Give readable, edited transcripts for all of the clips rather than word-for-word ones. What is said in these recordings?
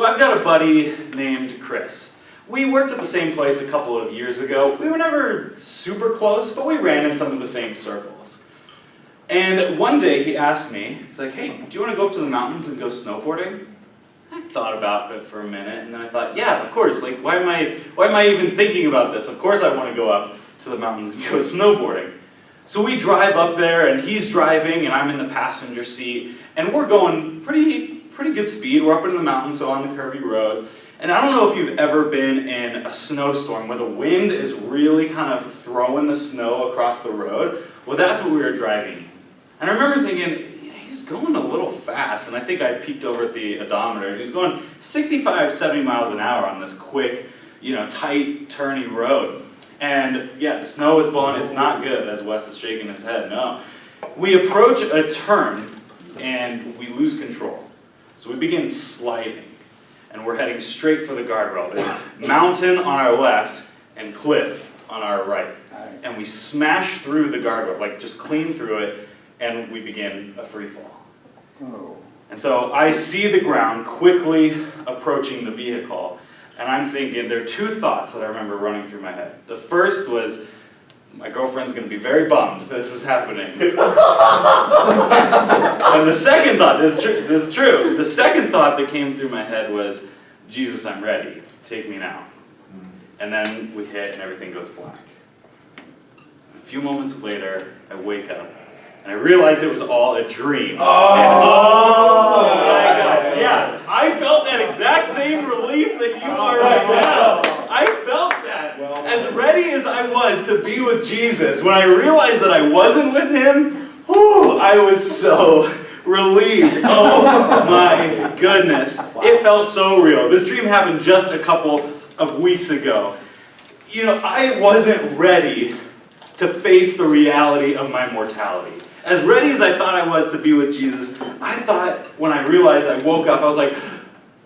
So I've got a buddy named Chris. We worked at the same place a couple of years ago. We were never super close, but we ran in some of the same circles. And one day he asked me, he's like, hey, do you want to go up to the mountains and go snowboarding? I thought about it for a minute, and then I thought, yeah, of course. Like, why am I even thinking about this? Of course I want to go up to the mountains and go snowboarding. So we drive up there, and he's driving, and I'm in the passenger seat, and we're going pretty good speed. We're up in the mountains, so on the curvy road. And I don't know if you've ever been in a snowstorm where the wind is really kind of throwing the snow across the road. Well, that's what we were driving in. And I remember thinking, he's going a little fast, and I think I peeked over at the odometer. He's going 65, 70 miles an hour on this quick, tight, turny road. And yeah, the snow is blowing. It's not good, as Wes is shaking his head. No. We approach a turn, and we lose control. So we begin sliding, and we're heading straight for the guardrail. There's mountain on our left and cliff on our right. And we smash through the guardrail, like just clean through it, and we begin a free fall. Oh. And so I see the ground quickly approaching the vehicle, and I'm thinking, there are two thoughts that I remember running through my head. The first was, my girlfriend's going to be very bummed this is happening. And the second thought, this is true, the second thought that came through my head was, Jesus, I'm ready. Take me now. And then we hit and everything goes black. A few moments later, I wake up and I realized it was all a dream. Oh, my gosh, yeah. I felt that exact same relief that you are right now. I felt that. As ready as I was to be with Jesus, when I realized that I wasn't with him, whew, I was so relieved. Oh my goodness. It felt so real. This dream happened just a couple of weeks ago. I wasn't ready to face the reality of my mortality. As ready as I thought I was to be with Jesus, I thought when I realized I woke up, I was like,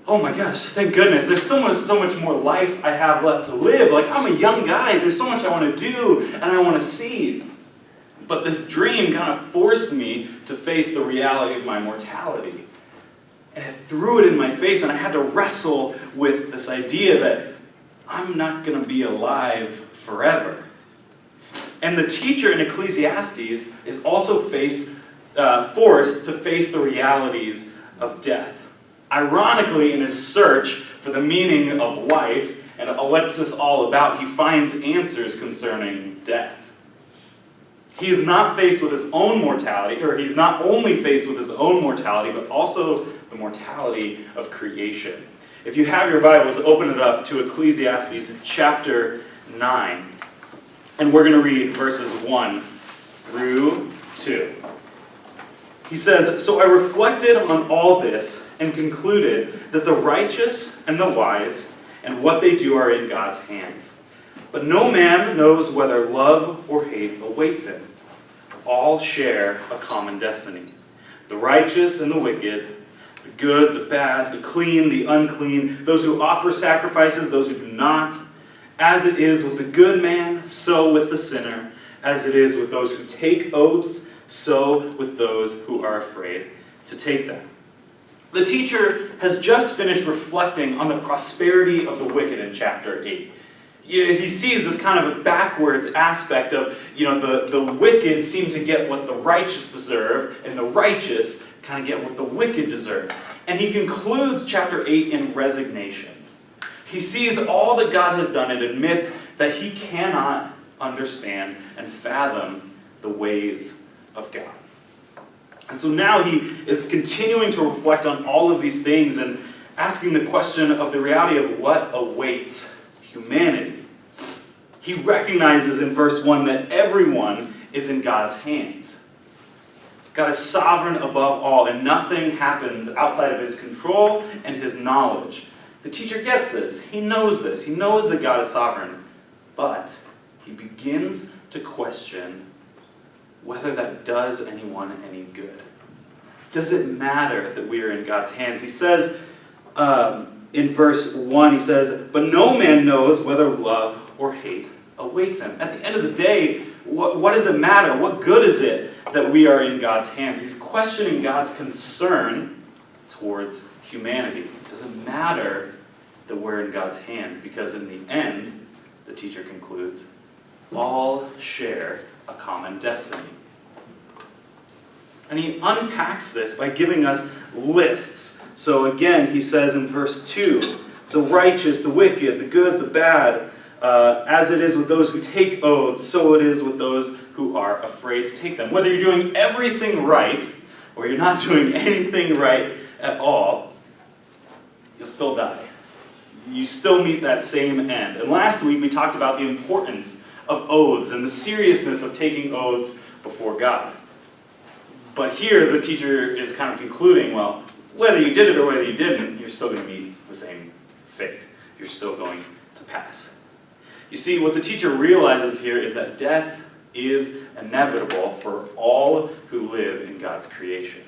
oh my gosh, thank goodness. There's so much more life I have left to live. Like, I'm a young guy. There's so much I want to do and I want to see. But this dream kind of forced me to face the reality of my mortality. And it threw it in my face, and I had to wrestle with this idea that I'm not going to be alive forever. And the teacher in Ecclesiastes is also forced to face the realities of death. Ironically, in his search for the meaning of life and what's this all about, he finds answers concerning death. He is not faced with his own mortality, or he's not only faced with his own mortality, but also the mortality of creation. If you have your Bibles, open it up to Ecclesiastes chapter 9. And we're going to read verses 1 through 2. He says, "So I reflected on all this and concluded that the righteous and the wise and what they do are in God's hands. But no man knows whether love or hate awaits him. All share a common destiny. The righteous and the wicked, the good, the bad, the clean, the unclean, those who offer sacrifices, those who do not. As it is with the good man, so with the sinner. As it is with those who take oaths, so with those who are afraid to take them." The teacher has just finished reflecting on the prosperity of the wicked in chapter 8. He sees this kind of a backwards aspect of, the wicked seem to get what the righteous deserve, and the righteous kind of get what the wicked deserve. And he concludes chapter 8 in resignation. He sees all that God has done and admits that he cannot understand and fathom the ways of God. And so now he is continuing to reflect on all of these things and asking the question of the reality of what awaits humanity. He recognizes in verse 1 that everyone is in God's hands. God is sovereign above all, and nothing happens outside of his control and his knowledge. The teacher gets this. He knows this. He knows that God is sovereign. But he begins to question whether that does anyone any good. Does it matter that we are in God's hands? He says in verse 1, he says, "But no man knows whether love or hate awaits him." At the end of the day, what does it matter? What good is it that we are in God's hands? He's questioning God's concern towards humanity. It doesn't matter that we're in God's hands, because in the end, the teacher concludes, all share a common destiny. And he unpacks this by giving us lists. So again, he says in verse 2, the righteous, the wicked, the good, the bad, as it is with those who take oaths, so it is with those who are afraid to take them. Whether you're doing everything right, or you're not doing anything right at all, you'll still die. You still meet that same end. And last week we talked about the importance of oaths and the seriousness of taking oaths before God. But here the teacher is kind of concluding, well, whether you did it or whether you didn't, you're still going to meet the same fate. You're still going to pass. You see, what the teacher realizes here is that death is inevitable for all who live in God's creation.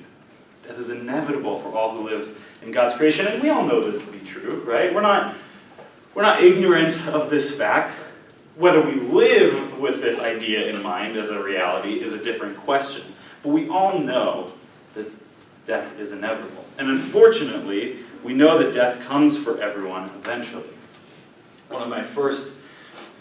Death is inevitable for all who lives in God's creation, and we all know this to be true, right? We're not ignorant of this fact. Whether we live with this idea in mind as a reality is a different question. But we all know that death is inevitable. And unfortunately, we know that death comes for everyone eventually. One of my first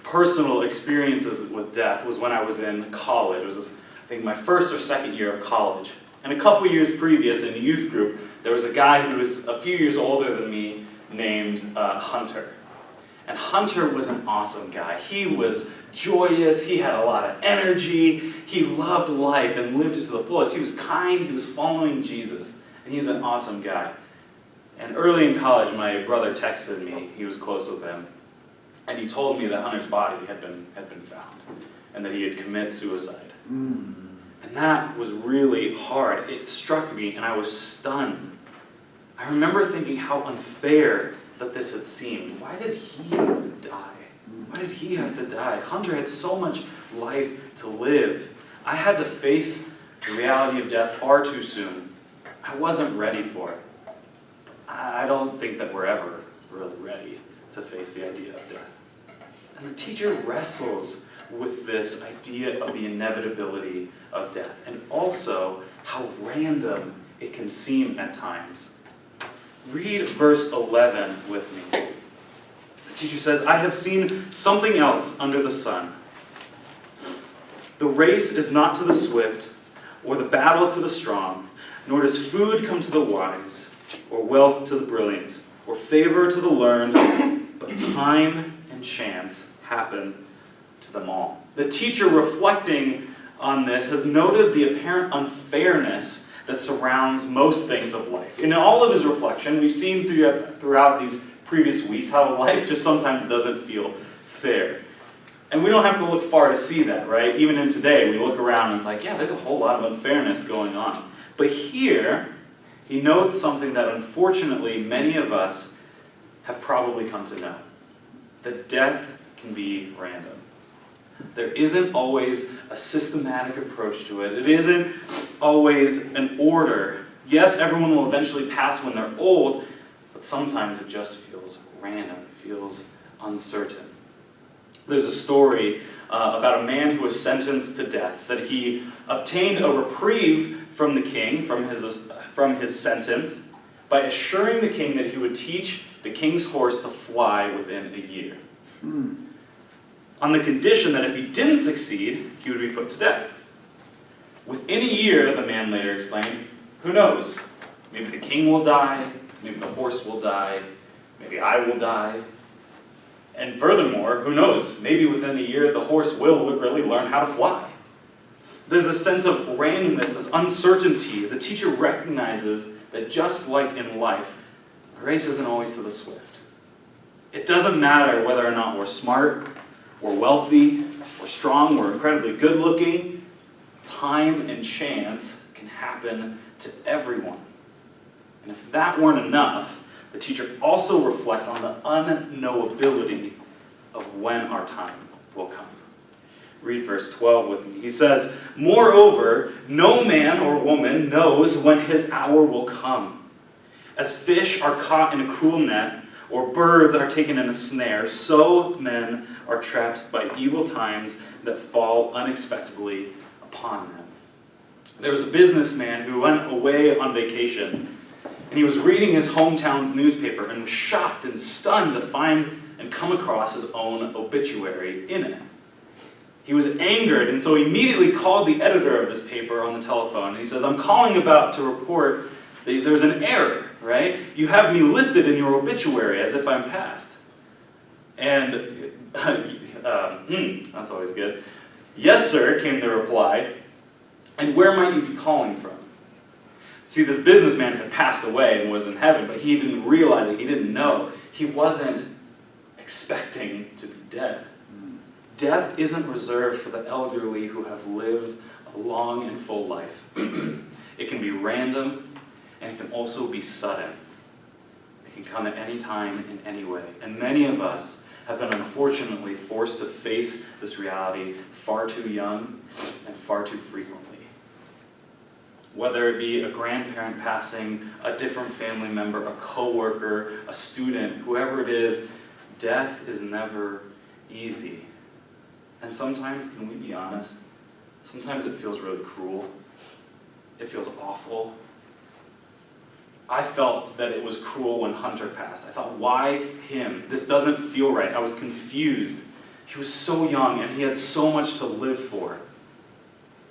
personal experiences with death was when I was in college. It was, I think, my first or second year of college. And a couple years previous in a youth group, there was a guy who was a few years older than me named Hunter. And Hunter was an awesome guy. He was joyous, he had a lot of energy, he loved life and lived it to the fullest. He was kind, he was following Jesus, and he's an awesome guy. And early in college, my brother texted me, he was close with him, and he told me that Hunter's body had been found, and that he had committed suicide. And that was really hard. It struck me, and I was stunned. I remember thinking how unfair that this had seemed. Why did he have to die? Why did he have to die? Hunter had so much life to live. I had to face the reality of death far too soon. I wasn't ready for it. I don't think that we're ever really ready to face the idea of death. And the teacher wrestles with this idea of the inevitability of death, and also how random it can seem at times. Read verse 11 with me. The teacher says, I have seen something else under the sun. The race is not to the swift, or the battle to the strong, nor does food come to the wise, or wealth to the brilliant, or favor to the learned, but time and chance happen to them all. The teacher, reflecting on this, has noted the apparent unfairness that surrounds most things of life. In all of his reflection, we've seen throughout these previous weeks how life just sometimes doesn't feel fair. And we don't have to look far to see that, right? Even in today, we look around and it's like, yeah, there's a whole lot of unfairness going on. But here, he notes something that unfortunately many of us have probably come to know. That death can be random. There isn't always a systematic approach to it. It isn't always an order. Yes, everyone will eventually pass when they're old, but sometimes it just feels random, it feels uncertain. There's a story about a man who was sentenced to death, that he obtained a reprieve from the king, from his sentence, by assuring the king that he would teach the king's horse to fly within a year. On the condition that if he didn't succeed, he would be put to death. Within a year, the man later explained, who knows? Maybe the king will die, maybe the horse will die, maybe I will die. And furthermore, who knows? Maybe within a year, the horse will really learn how to fly. There's a sense of randomness, this uncertainty. The teacher recognizes that just like in life, the race isn't always to the swift. It doesn't matter whether or not we're smart, we're wealthy, we're strong, we're incredibly good looking. Time and chance can happen to everyone. And if that weren't enough, the teacher also reflects on the unknowability of when our time will come. Read verse 12 with me. He says, moreover, no man or woman knows when his hour will come. As fish are caught in a cruel net, or birds are taken in a snare, so men are trapped by evil times that fall unexpectedly upon them. There was a businessman who went away on vacation, And he was reading his hometown's newspaper and was shocked and stunned to find and come across his own obituary in it. He was angered, and so he immediately called the editor of this paper on the telephone. And he says, "I'm calling about to report that there's an error, right? You have me listed in your obituary as if I'm passed." And, that's always good. "Yes, sir," came the reply. "And where might you be calling from?" See, this businessman had passed away and was in heaven, but he didn't realize it. He didn't know. He wasn't expecting to be dead. Death isn't reserved for the elderly who have lived a long and full life. It can be random, and it can also be sudden. It can come at any time, in any way. And many of us have been unfortunately forced to face this reality far too young and far too frequently. Whether it be a grandparent passing, a different family member, a coworker, a student, whoever it is, death is never easy. And sometimes, can we be honest, sometimes it feels really cruel. It feels awful. I felt that it was cruel when Hunter passed. I thought, why him? This doesn't feel right. I was confused. He was so young and he had so much to live for.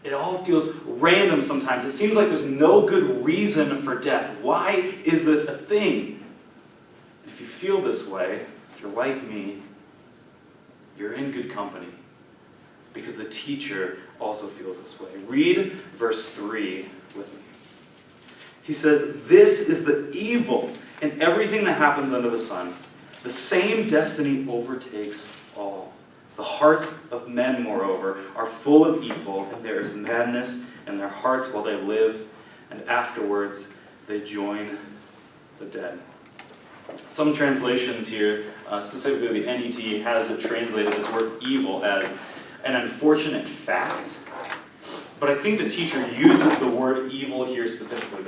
It all feels random sometimes. It seems like there's no good reason for death. Why is this a thing? And if you feel this way, if you're like me, you're in good company. Because the teacher also feels this way. Read verse 3 with me. He says, "This is the evil in everything that happens under the sun. The same destiny overtakes all. The hearts of men, moreover, are full of evil, and there is madness in their hearts while they live, and afterwards they join the dead." Some translations here, specifically the NET, has it translated this word evil as an unfortunate fact. But I think the teacher uses the word evil here specifically.